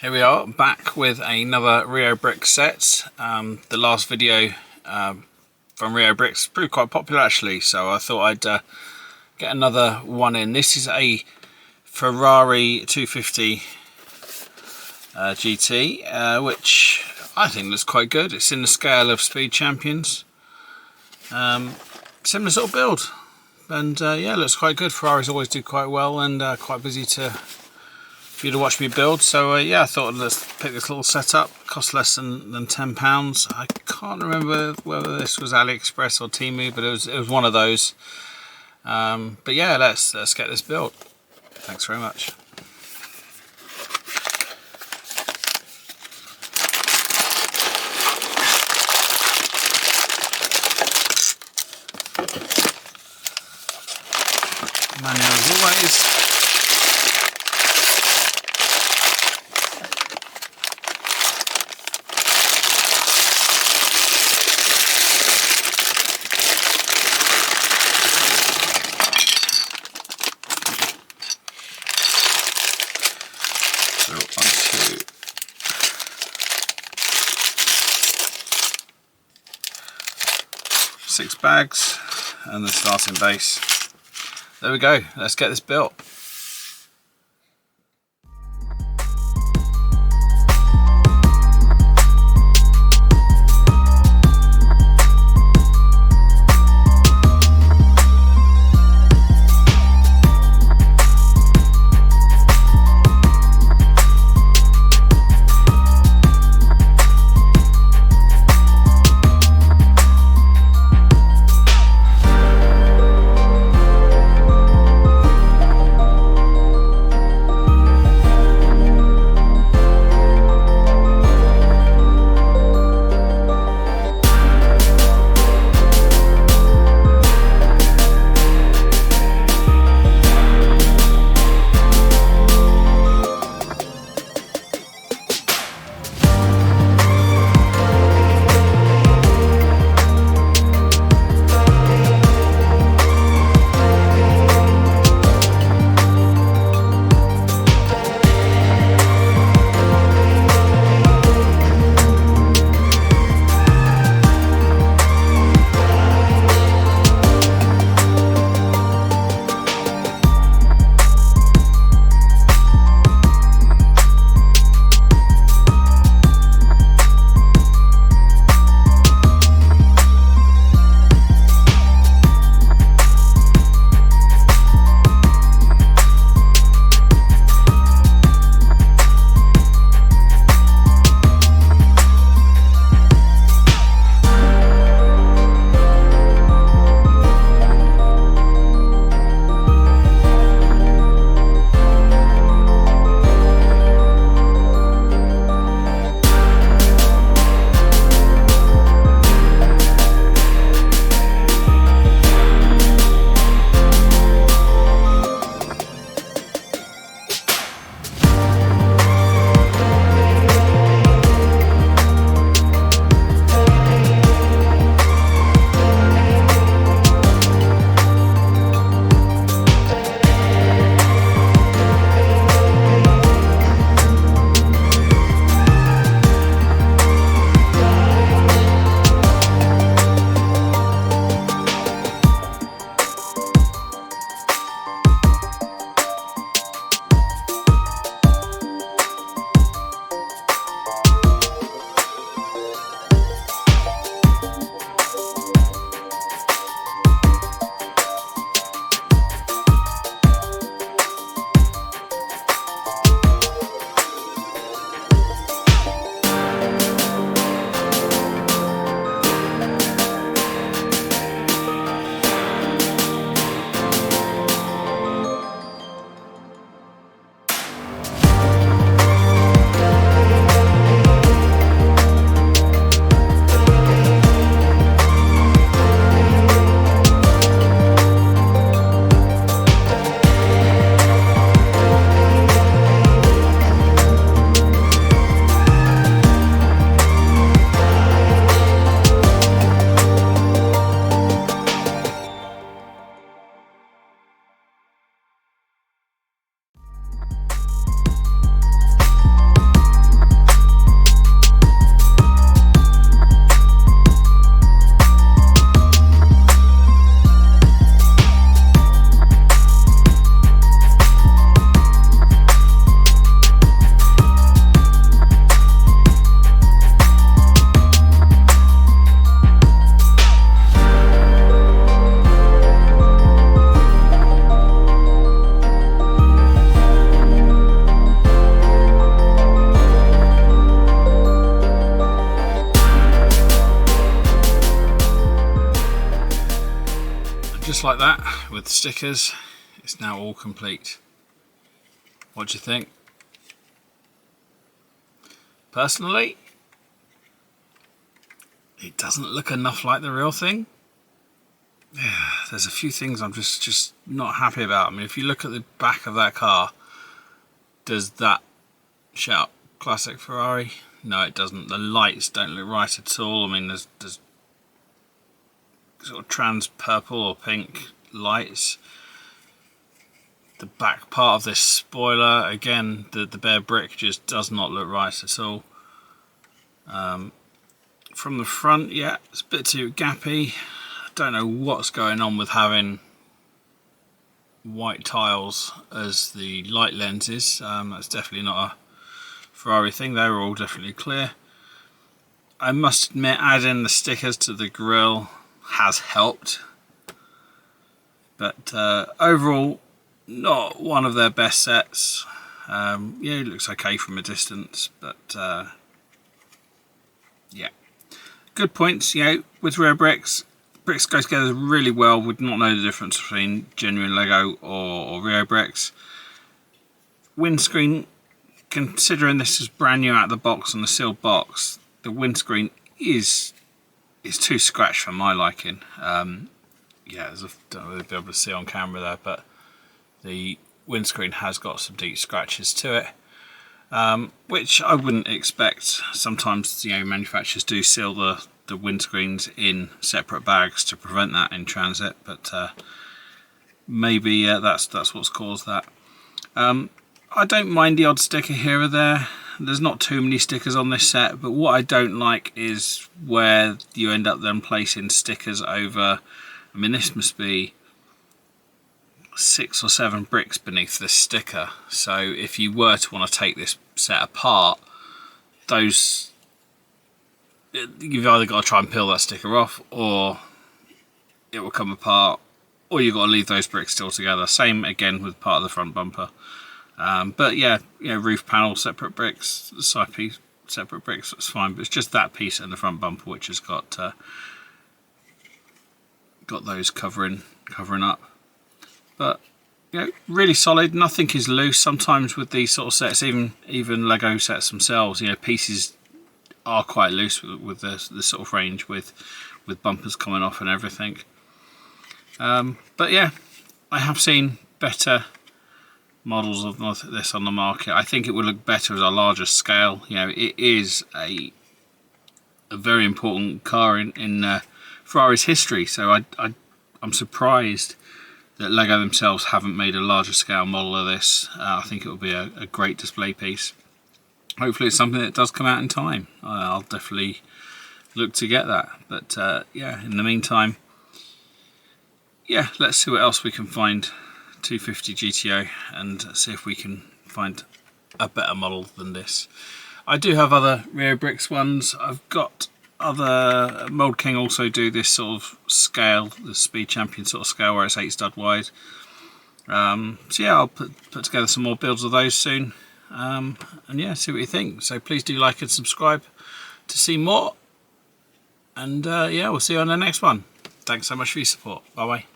Here we are, back with another Reobrix set. The last video from Reobrix proved quite popular actually, so I thought I'd get another one in. This is a Ferrari 250 GT, which I think looks quite good. It's in the scale of Speed Champions. Similar sort of build, and yeah, looks quite good. Ferraris always do quite well, and quite busy for you to watch me build. So yeah, I thought let's pick this little setup. Cost less than £10. I can't remember whether this was AliExpress or Temu, but it was one of those. But yeah, let's get this built. Thanks very much. Manual as always. So onto 6 bags and the starting base. There we go, let's get this built. just like that, with stickers, it's now all complete. What do you think? Personally, it doesn't look enough like the real thing. Yeah, there's a few things I'm just not happy about. I mean, if you look at the back of that car, does that shout classic Ferrari? No, it doesn't. The lights don't look right at all. I mean, there's sort of trans purple or pink lights. The back part of this spoiler, again, the bare brick just does not look right at all. From the front, yeah, it's a bit too gappy. I don't know what's going on with having white tiles as the light lenses. That's definitely not a Ferrari thing. They were all definitely clear. I must admit, adding the stickers to the grille has helped, but overall, not one of their best sets. Yeah, it looks okay from a distance, but yeah, good points. You know, with Reobrix, bricks go together really well. Would not know the difference between genuine Lego or Reobrix. Windscreen, considering this is brand new out of the box on the sealed box, the windscreen is too scratched for my liking. Yeah, don't really be able to see on camera there, but the windscreen has got some deep scratches to it, which I wouldn't expect. Sometimes, you know, manufacturers do seal the windscreens in separate bags to prevent that in transit, but maybe that's what's caused that. I don't mind the odd sticker here or there. There's not too many stickers on this set, but what I don't like is where you end up then placing stickers over. I mean, this must be 6 or 7 bricks beneath this sticker, so if you were to want to take this set apart, you've either got to try and peel that sticker off, or it will come apart, or you've got to leave those bricks still together. Same again with part of the front bumper. But yeah, roof panel separate bricks, the side piece separate bricks, that's fine, but it's just that piece and the front bumper which has got those covering up. But really solid. Nothing is loose. Sometimes with these sort of sets, even Lego sets themselves, pieces are quite loose with this sort of range, with bumpers coming off and everything. But yeah, I have seen better models of this on the market. I think it would look better as a larger scale. It is a very important car in Ferrari's history, so I'm surprised that Lego themselves haven't made a larger scale model of this. I think it will be a great display piece. Hopefully it's something that does come out in time. I'll definitely look to get that. But yeah, in the meantime, yeah, let's see what else we can find 250 GTO and see if we can find a better model than this. I do have other Reobrix ones. I've got other Mold King also do this sort of scale, the Speed Champion sort of scale where it's 8 stud wide. So yeah, I'll put together some more builds of those soon, and yeah, see what you think. So please do like and subscribe to see more, and yeah, we'll see you on the next one. Thanks so much for your support. Bye bye.